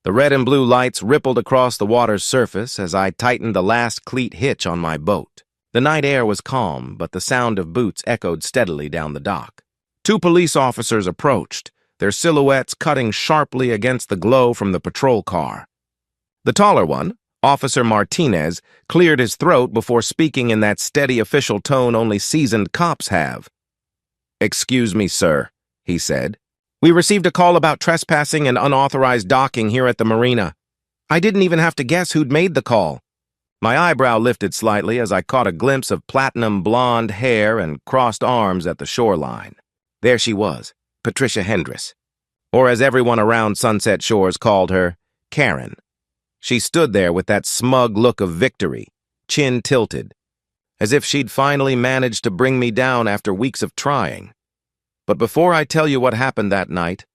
The red and blue lights rippled across the water's surface as I tightened the last cleat hitch on my boat. The night air was calm, but the sound of boots echoed steadily down the dock. 2 police officers approached, their silhouettes cutting sharply against the glow from the patrol car. The taller one, Officer Martinez, cleared his throat before speaking in that steady official tone only seasoned cops have. "Excuse me, sir," he said. "We received a call about trespassing and unauthorized docking here at the marina. I didn't even have to guess who'd made the call." My eyebrow lifted slightly as I caught a glimpse of platinum blonde hair and crossed arms at the shoreline. There she was, Patricia Hendricks, or as everyone around Sunset Shores called her, Karen. She stood there with that smug look of victory, chin tilted, as if she'd finally managed to bring me down after weeks of trying. But before I tell you what happened that night,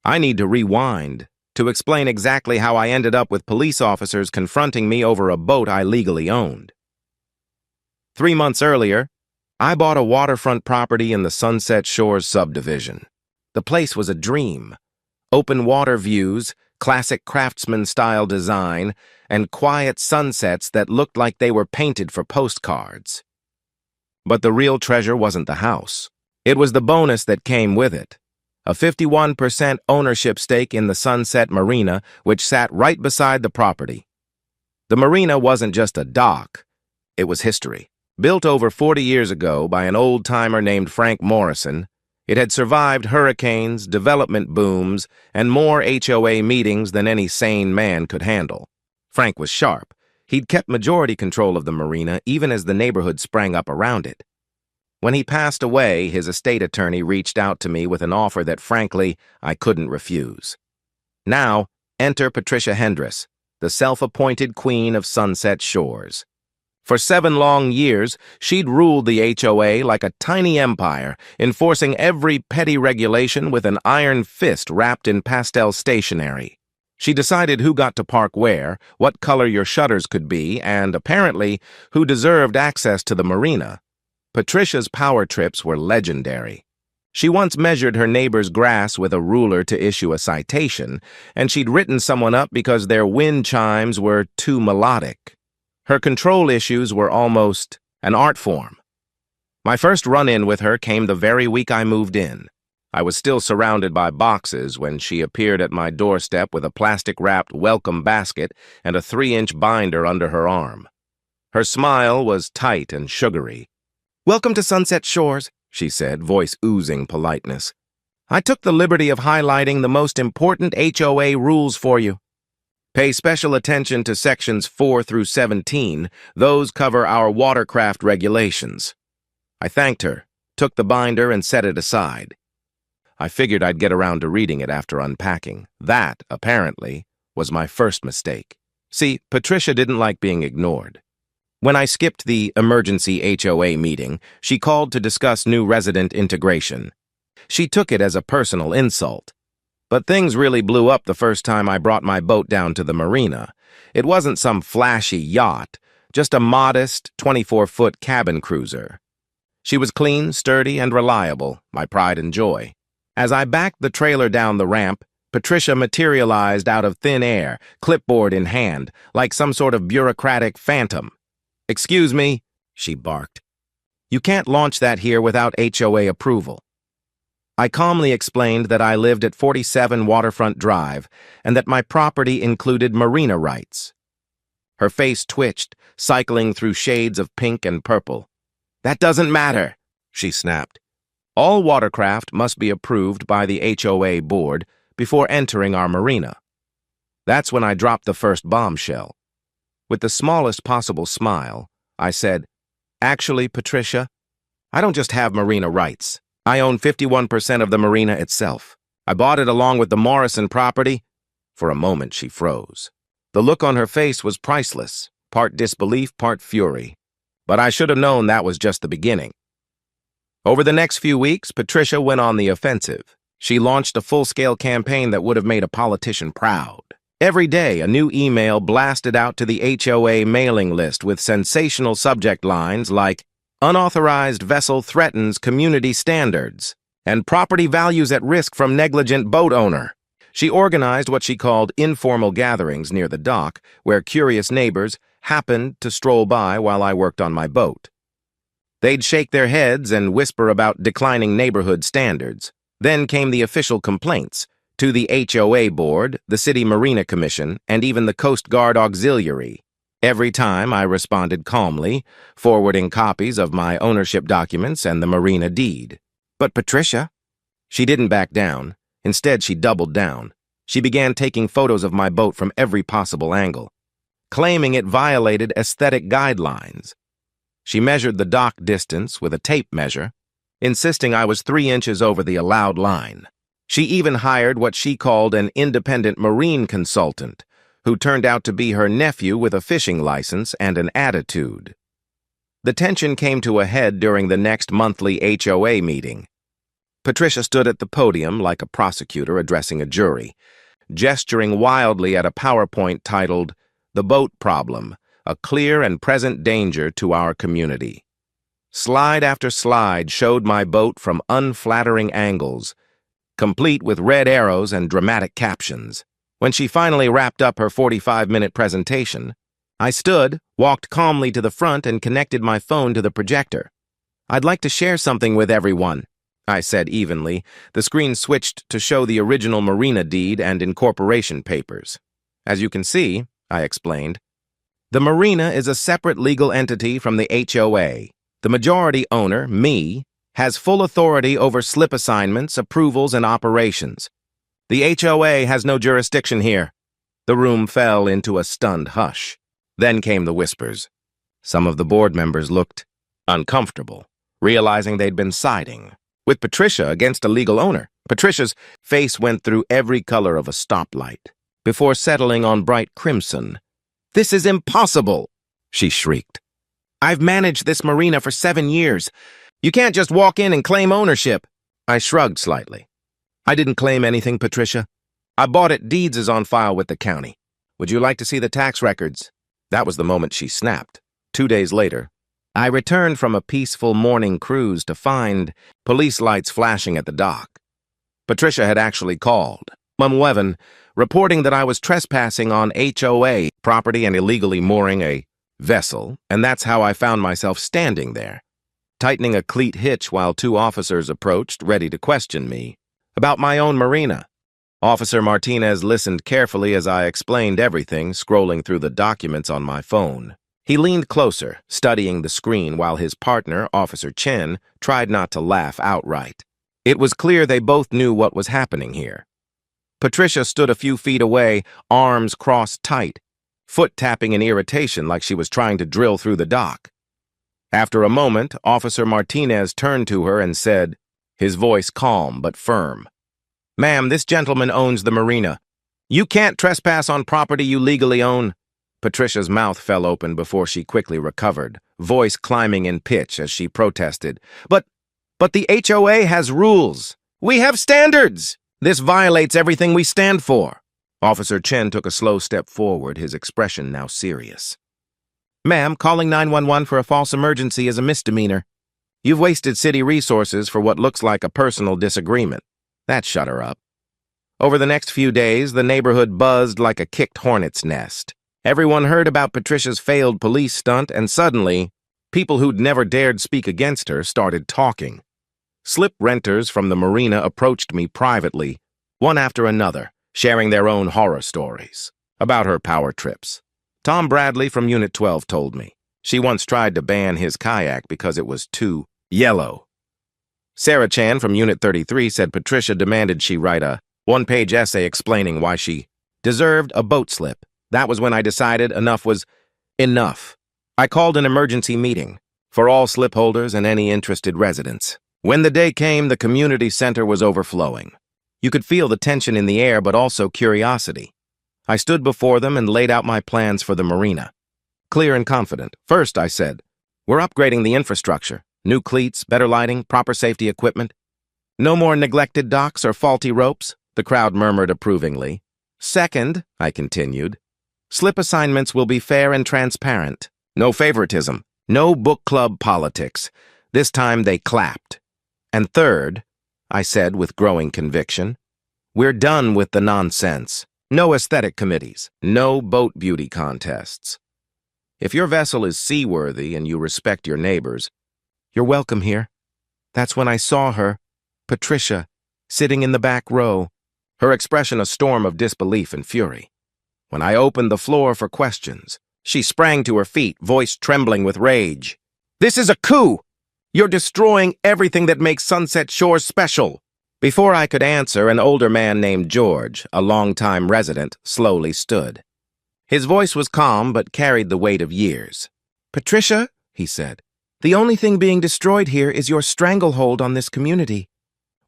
I need to rewind to explain exactly how I ended up with police officers confronting me over a boat I legally owned. 3 months earlier, I bought a waterfront property in the Sunset Shores subdivision. The place was a dream. Open water views, classic craftsman-style design, and quiet sunsets that looked like they were painted for postcards. But the real treasure wasn't the house. It was the bonus that came with it. A 51% ownership stake in the Sunset Marina, which sat right beside the property. The marina wasn't just a dock, it was history. Built over 40 years ago by an old-timer named Frank Morrison, it had survived hurricanes, development booms, and more HOA meetings than any sane man could handle. Frank was sharp. He'd kept majority control of the marina even as the neighborhood sprang up around it. When he passed away, his estate attorney reached out to me with an offer that, frankly, I couldn't refuse. Now, enter Patricia Hendricks, the self-appointed queen of Sunset Shores. For 7 long years, she'd ruled the HOA like a tiny empire, enforcing every petty regulation with an iron fist wrapped in pastel stationery. She decided who got to park where, what color your shutters could be, and, apparently, who deserved access to the marina. Patricia's power trips were legendary. She once measured her neighbor's grass with a ruler to issue a citation, and she'd written someone up because their wind chimes were too melodic. Her control issues were almost an art form. My first run-in with her came the very week I moved in. I was still surrounded by boxes when she appeared at my doorstep with a plastic-wrapped welcome basket and a 3-inch binder under her arm. Her smile was tight and sugary. "Welcome to Sunset Shores," she said, voice oozing politeness. "I took the liberty of highlighting the most important HOA rules for you. Pay special attention to sections 4 through 17. Those cover our watercraft regulations." I thanked her, took the binder, and set it aside. I figured I'd get around to reading it after unpacking. That, apparently, was my first mistake. See, Patricia didn't like being ignored. When I skipped the emergency HOA meeting, she called to discuss new resident integration. She took it as a personal insult. But things really blew up the first time I brought my boat down to the marina. It wasn't some flashy yacht, just a modest 24-foot cabin cruiser. She was clean, sturdy, and reliable, my pride and joy. As I backed the trailer down the ramp, Patricia materialized out of thin air, clipboard in hand, like some sort of bureaucratic phantom. "Excuse me," she barked. "You can't launch that here without HOA approval." I calmly explained that I lived at 47 Waterfront Drive and that my property included marina rights. Her face twitched, cycling through shades of pink and purple. "That doesn't matter," she snapped. "All watercraft must be approved by the HOA board before entering our marina." That's when I dropped the first bombshell. With the smallest possible smile, I said, "Actually, Patricia, I don't just have marina rights. I own 51% of the marina itself. I bought it along with the Morrison property." For a moment, she froze. The look on her face was priceless, part disbelief, part fury. But I should have known that was just the beginning. Over the next few weeks, Patricia went on the offensive. She launched a full-scale campaign that would have made a politician proud. Every day, a new email blasted out to the HOA mailing list with sensational subject lines like, "Unauthorized vessel threatens community standards," and "Property values at risk from negligent boat owner." She organized what she called informal gatherings near the dock, where curious neighbors happened to stroll by while I worked on my boat. They'd shake their heads and whisper about declining neighborhood standards. Then came the official complaints to the HOA board, the City Marina Commission, and even the Coast Guard Auxiliary. Every time I responded calmly, forwarding copies of my ownership documents and the marina deed. But Patricia, she didn't back down. Instead, she doubled down. She began taking photos of my boat from every possible angle, claiming it violated aesthetic guidelines. She measured the dock distance with a tape measure, insisting I was 3 inches over the allowed line. She even hired what she called an independent marine consultant, who turned out to be her nephew with a fishing license and an attitude. The tension came to a head during the next monthly HOA meeting. Patricia stood at the podium like a prosecutor addressing a jury, gesturing wildly at a PowerPoint titled, "The Boat Problem, a Clear and Present Danger to Our Community." Slide after slide showed my boat from unflattering angles, complete with red arrows and dramatic captions. When she finally wrapped up her 45-minute presentation, I stood, walked calmly to the front, and connected my phone to the projector. "I'd like to share something with everyone," I said evenly. The screen switched to show the original marina deed and incorporation papers. "As you can see," I explained, "the marina is a separate legal entity from the HOA. The majority owner, me, has full authority over slip assignments, approvals, and operations. The HOA has no jurisdiction here." The room fell into a stunned hush. Then came the whispers. Some of the board members looked uncomfortable, realizing they'd been siding with Patricia against a legal owner. Patricia's face went through every color of a stoplight, before settling on bright crimson. "This is impossible," she shrieked. "I've managed this marina for 7 years. You can't just walk in and claim ownership." I shrugged slightly. "I didn't claim anything, Patricia. I bought it. Deeds is on file with the county. Would you like to see the tax records?" That was the moment she snapped. 2 days later, I returned from a peaceful morning cruise to find police lights flashing at the dock. Patricia had actually called, Mumweven, reporting that I was trespassing on HOA property and illegally mooring a vessel, and that's how I found myself standing there, tightening a cleat hitch while 2 officers approached, ready to question me about my own marina. Officer Martinez listened carefully as I explained everything, scrolling through the documents on my phone. He leaned closer, studying the screen, while his partner, Officer Chen, tried not to laugh outright. It was clear they both knew what was happening here. Patricia stood a few feet away, arms crossed tight, foot tapping in irritation like she was trying to drill through the dock. After a moment, Officer Martinez turned to her and said, his voice calm but firm, "Ma'am, this gentleman owns the marina. You can't trespass on property you legally own." Patricia's mouth fell open before she quickly recovered, voice climbing in pitch as she protested. But the HOA has rules. We have standards. This violates everything we stand for." Officer Chen took a slow step forward, his expression now serious. "Ma'am, calling 911 for a false emergency is a misdemeanor. You've wasted city resources for what looks like a personal disagreement. That shut her up." Over the next few days, the neighborhood buzzed like a kicked hornet's nest. Everyone heard about Patricia's failed police stunt, and suddenly, people who'd never dared speak against her started talking. Slip renters from the marina approached me privately, one after another, sharing their own horror stories about her power trips. Tom Bradley from Unit 12 told me she once tried to ban his kayak because it was too yellow. Sarah Chan from Unit 33 said Patricia demanded she write a 1-page essay explaining why she deserved a boat slip. That was when I decided enough was enough. I called an emergency meeting for all slip holders and any interested residents. When the day came, the community center was overflowing. You could feel the tension in the air, but also curiosity. I stood before them and laid out my plans for the marina. Clear and confident. First, I said, we're upgrading the infrastructure. New cleats, better lighting, proper safety equipment. No more neglected docks or faulty ropes, the crowd murmured approvingly. Second, I continued, slip assignments will be fair and transparent. No favoritism. No book club politics. This time they clapped. And third, I said with growing conviction, We're done with the nonsense. No aesthetic committees. No boat beauty contests. If your vessel is seaworthy and you respect your neighbors, you're welcome here. That's when I saw her, Patricia, sitting in the back row, her expression a storm of disbelief and fury. When I opened the floor for questions, she sprang to her feet, voice trembling with rage. "This is a coup! You're destroying everything that makes Sunset Shores special." Before I could answer, an older man named George, a longtime resident, slowly stood. His voice was calm but carried the weight of years. "Patricia," he said, "the only thing being destroyed here is your stranglehold on this community."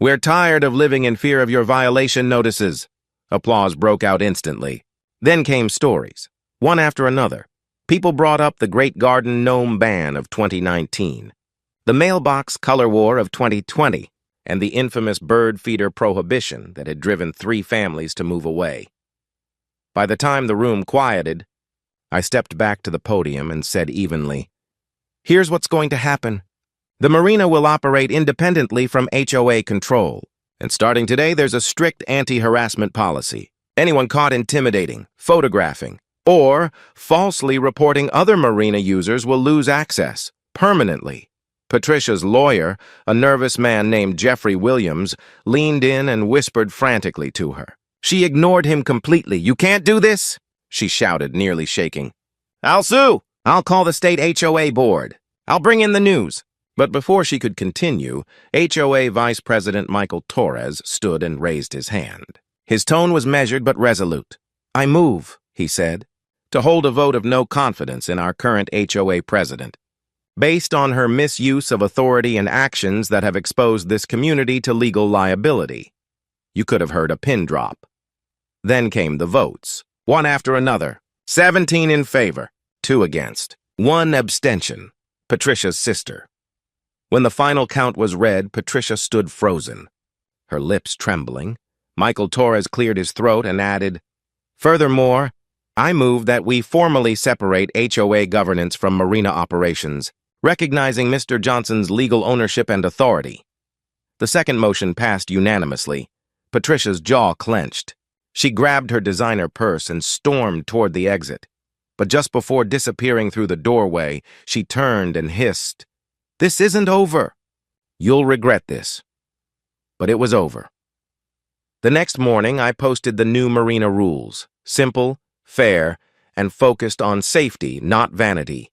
"We're tired of living in fear of your violation notices." Applause broke out instantly. Then came stories, one after another. People brought up the Great Garden Gnome ban of 2019, the mailbox color war of 2020, and the infamous bird feeder prohibition that had driven 3 families to move away. By the time the room quieted, I stepped back to the podium and said evenly, "Here's what's going to happen. The marina will operate independently from HOA control, and starting today there's a strict anti-harassment policy. Anyone caught intimidating, photographing, or falsely reporting other marina users will lose access, permanently." Patricia's lawyer, a nervous man named Jeffrey Williams, leaned in and whispered frantically to her. She ignored him completely. "You can't do this," she shouted, nearly shaking. "I'll sue. I'll call the state HOA board. I'll bring in the news." But before she could continue, HOA Vice President Michael Torres stood and raised his hand. His tone was measured but resolute. "I move," he said, "to hold a vote of no confidence in our current HOA president, based on her misuse of authority and actions that have exposed this community to legal liability." You could have heard a pin drop. Then came the votes, one after another. 17 in favor, 2 against, 1 abstention, Patricia's sister. When the final count was read, Patricia stood frozen, her lips trembling. Michael Torres cleared his throat and added, "Furthermore, I move that we formally separate HOA governance from marina operations, recognizing Mr. Johnson's legal ownership and authority." The second motion passed unanimously. Patricia's jaw clenched. She grabbed her designer purse and stormed toward the exit. But just before disappearing through the doorway, she turned and hissed, "This isn't over. You'll regret this." But it was over. The next morning, I posted the new marina rules, simple, fair, and focused on safety, not vanity.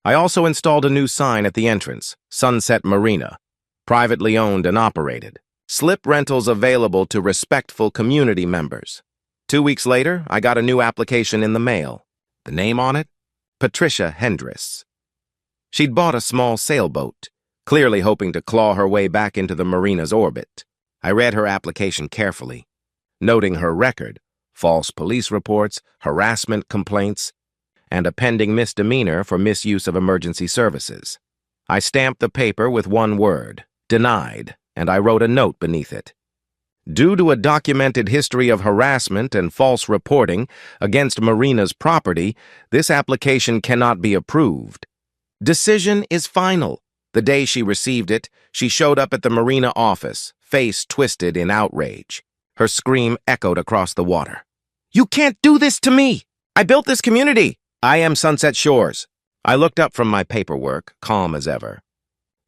I also installed a new sign at the entrance, Sunset Marina, privately owned and operated. Slip rentals available to respectful community members. 2 weeks later, I got a new application in the mail. The name on it? Patricia Hendress. She'd bought a small sailboat, clearly hoping to claw her way back into the marina's orbit. I read her application carefully, noting her record, false police reports, harassment complaints, and a pending misdemeanor for misuse of emergency services. I stamped the paper with one word, denied, and I wrote a note beneath it. Due to a documented history of harassment and false reporting against Marina's property, this application cannot be approved. Decision is final. The day she received it, she showed up at the Marina office, face twisted in outrage. Her scream echoed across the water. "You can't do this to me! I built this community! I am Sunset Shores." I looked up from my paperwork, calm as ever.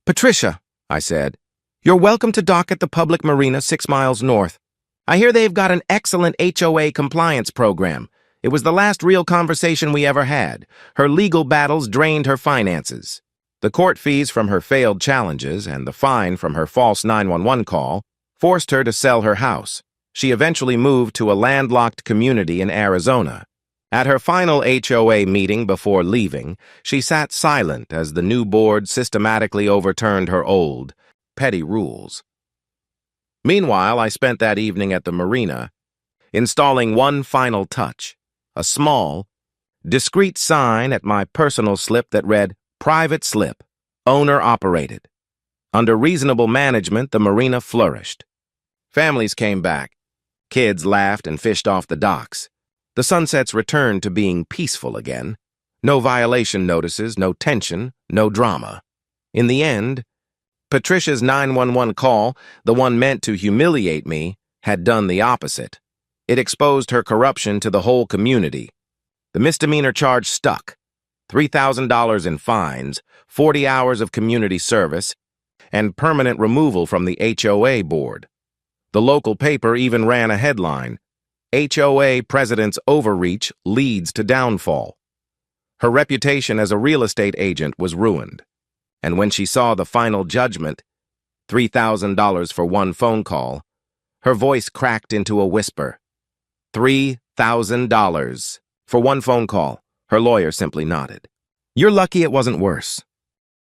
"Patricia," I said, "you're welcome to dock at the public marina 6 miles north. I hear they've got an excellent HOA compliance program. It was the last real conversation we ever had. Her legal battles drained her finances. The court fees from her failed challenges and the fine from her false 911 call forced her to sell her house. She eventually moved to a landlocked community in Arizona. At her final HOA meeting before leaving, she sat silent as the new board systematically overturned her old, petty rules. Meanwhile, I spent that evening at the marina, installing one final touch, a small, discreet sign at my personal slip that read, "Private slip, owner-operated." Under reasonable management, the marina flourished. Families came back. Kids laughed and fished off the docks. The sunsets returned to being peaceful again. No violation notices, no tension, no drama. In the end, Patricia's 911 call, the one meant to humiliate me, had done the opposite. It exposed her corruption to the whole community. The misdemeanor charge stuck. $3,000 in fines, 40 hours of community service, and permanent removal from the HOA board. The local paper even ran a headline, "HOA President's Overreach Leads to Downfall." Her reputation as a real estate agent was ruined. And when she saw the final judgment, $3,000 for one phone call, her voice cracked into a whisper. $3,000 for one phone call. Her lawyer simply nodded. "You're lucky it wasn't worse,"